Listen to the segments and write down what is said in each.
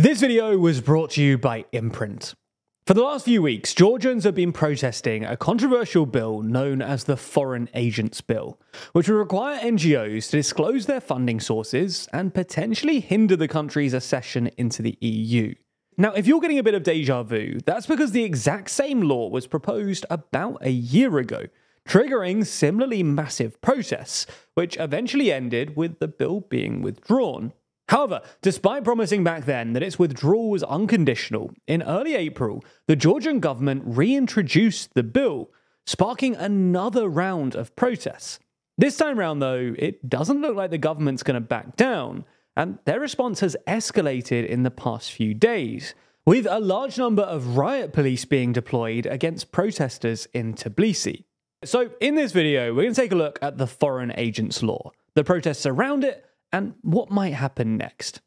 This video was brought to you by Imprint. For the last few weeks, Georgians have been protesting a controversial bill known as the Foreign Agents Bill, which would require NGOs to disclose their funding sources and potentially hinder the country's accession into the EU. Now, if you're getting a bit of deja vu, that's because the exact same law was proposed about a year ago, triggering similarly massive protests, which eventually ended with the bill being withdrawn. However, despite promising back then that its withdrawal was unconditional, in early April, the Georgian government reintroduced the bill, sparking another round of protests. This time round, though, it doesn't look like the government's going to back down, and their response has escalated in the past few days, with a large number of riot police being deployed against protesters in Tbilisi. So, in this video, we're going to take a look at the Foreign Agents Law, the protests around it, and what might happen next.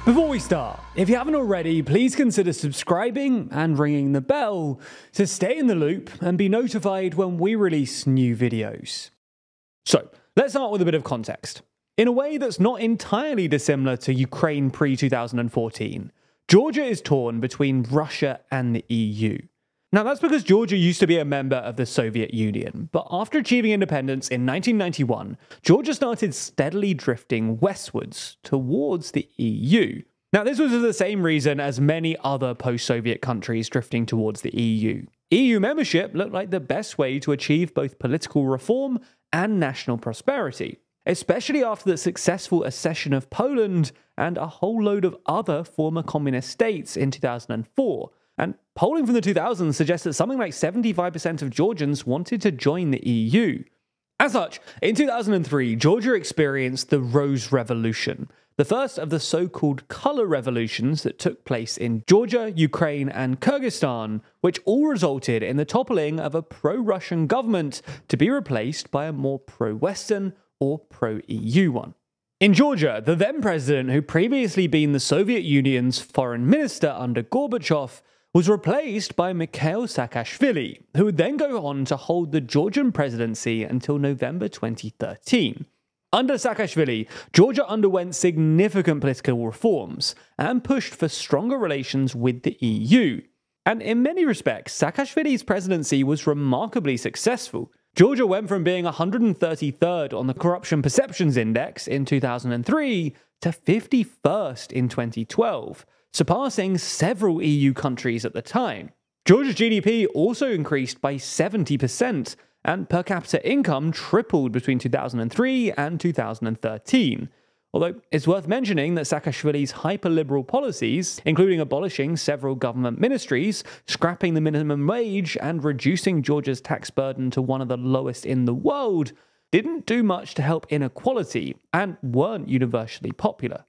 Before we start, if you haven't already, please consider subscribing and ringing the bell to stay in the loop and be notified when we release new videos. So, let's start with a bit of context. In a way that's not entirely dissimilar to Ukraine pre-2014, Georgia is torn between Russia and the EU. Now, that's because Georgia used to be a member of the Soviet Union, but after achieving independence in 1991, Georgia started steadily drifting westwards towards the EU. Now, this was for the same reason as many other post-Soviet countries drifting towards the EU. EU membership looked like the best way to achieve both political reform and national prosperity, especially after the successful accession of Poland and a whole load of other former communist states in 2004. And polling from the 2000s suggests that something like 75% of Georgians wanted to join the EU. As such, in 2003, Georgia experienced the Rose Revolution, the first of the so-called color revolutions that took place in Georgia, Ukraine, and Kyrgyzstan, which all resulted in the toppling of a pro-Russian government to be replaced by a more pro-Western or pro-EU one. In Georgia, the then-president, who previously been the Soviet Union's foreign minister under Gorbachev, was replaced by Mikhail Saakashvili, who would then go on to hold the Georgian presidency until November 2013. Under Saakashvili, Georgia underwent significant political reforms and pushed for stronger relations with the EU. And in many respects, Saakashvili's presidency was remarkably successful. Georgia went from being 133rd on the Corruption Perceptions Index in 2003 to 51st in 2012. Surpassing several EU countries at the time. Georgia's GDP also increased by 70%, and per capita income tripled between 2003 and 2013. Although it's worth mentioning that Saakashvili's hyper-liberal policies, including abolishing several government ministries, scrapping the minimum wage, and reducing Georgia's tax burden to one of the lowest in the world, didn't do much to help inequality and weren't universally popular.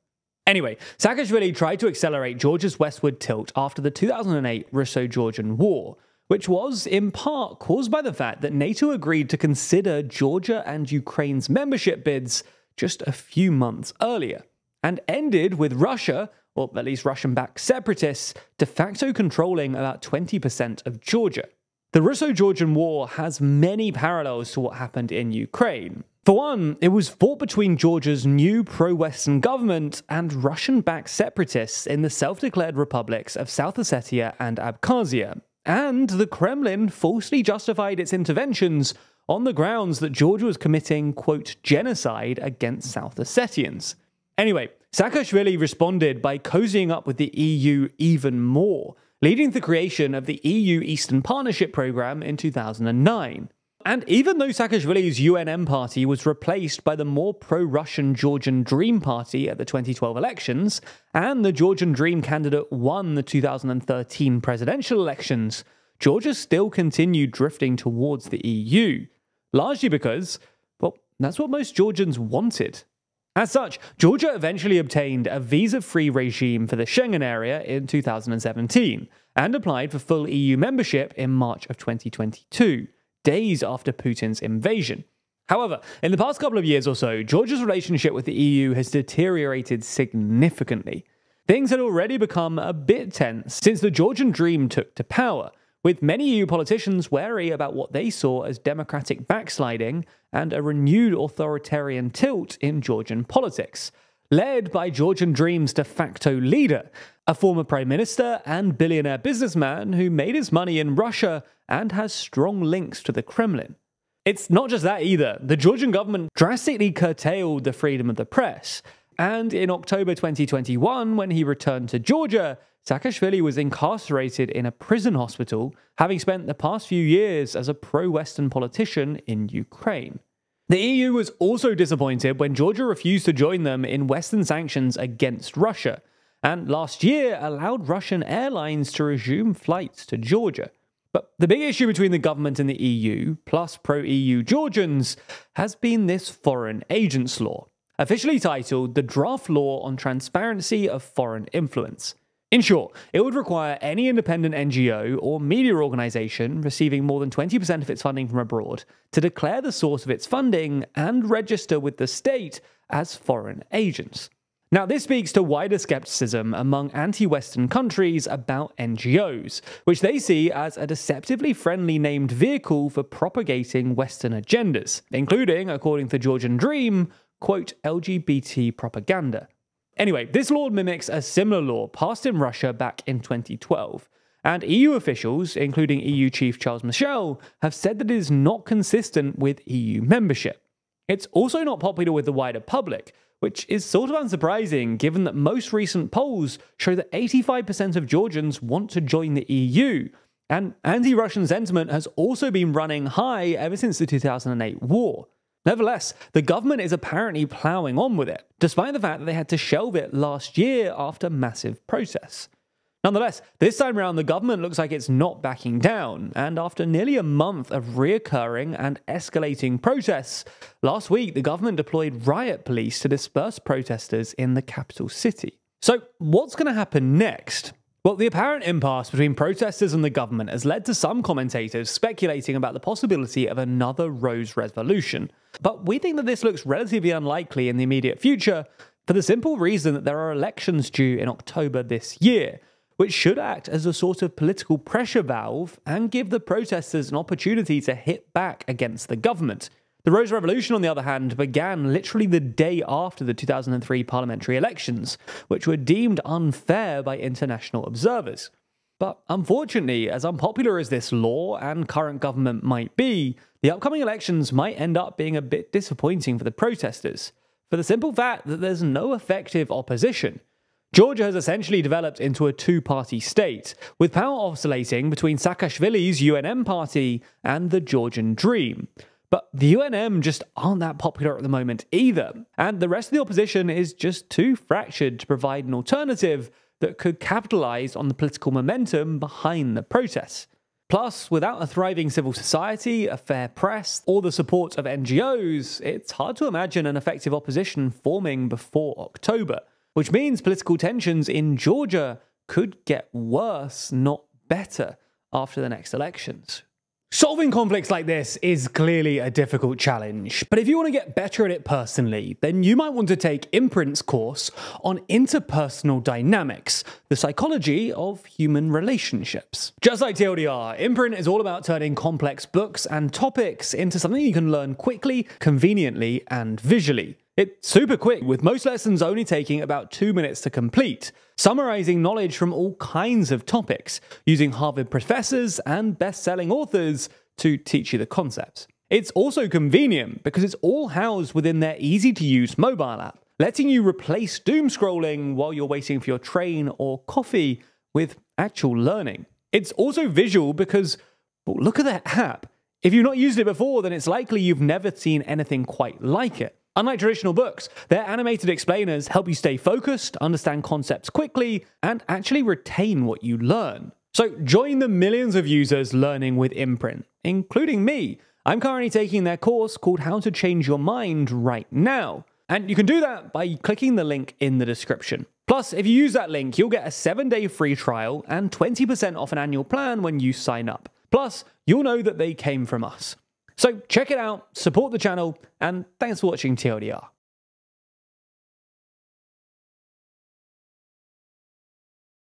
Anyway, Saakashvili tried to accelerate Georgia's westward tilt after the 2008 Russo-Georgian War, which was, in part, caused by the fact that NATO agreed to consider Georgia and Ukraine's membership bids just a few months earlier, and ended with Russia, or at least Russian-backed separatists, de facto controlling about 20% of Georgia. The Russo-Georgian War has many parallels to what happened in Ukraine. For one, it was fought between Georgia's new pro-Western government and Russian-backed separatists in the self-declared republics of South Ossetia and Abkhazia, and the Kremlin falsely justified its interventions on the grounds that Georgia was committing, quote, genocide against South Ossetians. Anyway, Saakashvili responded by cozying up with the EU even more, leading to the creation of the EU Eastern Partnership Programme in 2009. And even though Saakashvili's UNM party was replaced by the more pro-Russian Georgian Dream Party at the 2012 elections, and the Georgian Dream candidate won the 2013 presidential elections, Georgia still continued drifting towards the EU, largely because, well, that's what most Georgians wanted. As such, Georgia eventually obtained a visa-free regime for the Schengen area in 2017, and applied for full EU membership in March of 2022. Days after Putin's invasion. However, in the past couple of years or so, Georgia's relationship with the EU has deteriorated significantly. Things had already become a bit tense since the Georgian Dream took to power, with many EU politicians wary about what they saw as democratic backsliding and a renewed authoritarian tilt in Georgian politics, led by Georgian Dream's de facto leader, a former prime minister and billionaire businessman who made his money in Russia and has strong links to the Kremlin. It's not just that either. The Georgian government drastically curtailed the freedom of the press, and in October 2021, when he returned to Georgia, Saakashvili was incarcerated in a prison hospital, having spent the past few years as a pro-Western politician in Ukraine. The EU was also disappointed when Georgia refused to join them in Western sanctions against Russia, and last year allowed Russian airlines to resume flights to Georgia. But the big issue between the government and the EU, plus pro-EU Georgians, has been this foreign agents law, officially titled the Draft Law on Transparency of Foreign Influence. In short, it would require any independent NGO or media organisation receiving more than 20% of its funding from abroad to declare the source of its funding and register with the state as foreign agents. Now, this speaks to wider skepticism among anti-Western countries about NGOs, which they see as a deceptively friendly named vehicle for propagating Western agendas, including, according to Georgian Dream, quote, LGBT propaganda. Anyway, this law mimics a similar law passed in Russia back in 2012, and EU officials, including EU Chief Charles Michel, have said that it is not consistent with EU membership. It's also not popular with the wider public, which is sort of unsurprising given that most recent polls show that 85% of Georgians want to join the EU, and anti-Russian sentiment has also been running high ever since the 2008 war. Nevertheless, the government is apparently ploughing on with it, despite the fact that they had to shelve it last year after massive protests. Nonetheless, this time around the government looks like it's not backing down, and after nearly a month of reoccurring and escalating protests, last week the government deployed riot police to disperse protesters in the capital city. So what's going to happen next? Well, the apparent impasse between protesters and the government has led to some commentators speculating about the possibility of another Rose Revolution. But we think that this looks relatively unlikely in the immediate future for the simple reason that there are elections due in October this year, which should act as a sort of political pressure valve and give the protesters an opportunity to hit back against the government. The Rose Revolution, on the other hand, began literally the day after the 2003 parliamentary elections, which were deemed unfair by international observers. But unfortunately, as unpopular as this law and current government might be, the upcoming elections might end up being a bit disappointing for the protesters, for the simple fact that there's no effective opposition. Georgia has essentially developed into a two-party state, with power oscillating between Saakashvili's UNM party and the Georgian Dream. But the UNM just aren't that popular at the moment either, and the rest of the opposition is just too fractured to provide an alternative that could capitalise on the political momentum behind the protests. Plus, without a thriving civil society, a fair press, or the support of NGOs, it's hard to imagine an effective opposition forming before October, which means political tensions in Georgia could get worse, not better, after the next elections. Solving conflicts like this is clearly a difficult challenge, but if you want to get better at it personally, then you might want to take Imprint's course on interpersonal dynamics, the psychology of human relationships. Just like TLDR, Imprint is all about turning complex books and topics into something you can learn quickly, conveniently, and visually. It's super quick, with most lessons only taking about 2 minutes to complete, summarizing knowledge from all kinds of topics, using Harvard professors and best-selling authors to teach you the concepts. It's also convenient because it's all housed within their easy-to-use mobile app, letting you replace doom scrolling while you're waiting for your train or coffee with actual learning. It's also visual because, well, look at that app. If you've not used it before, then it's likely you've never seen anything quite like it. Unlike traditional books, their animated explainers help you stay focused, understand concepts quickly, and actually retain what you learn. So join the millions of users learning with Imprint, including me. I'm currently taking their course called How to Change Your Mind right now. And you can do that by clicking the link in the description. Plus, if you use that link, you'll get a 7-day free trial and 20% off an annual plan when you sign up. Plus, you'll know that they came from us. So check it out, support the channel, and thanks for watching TLDR.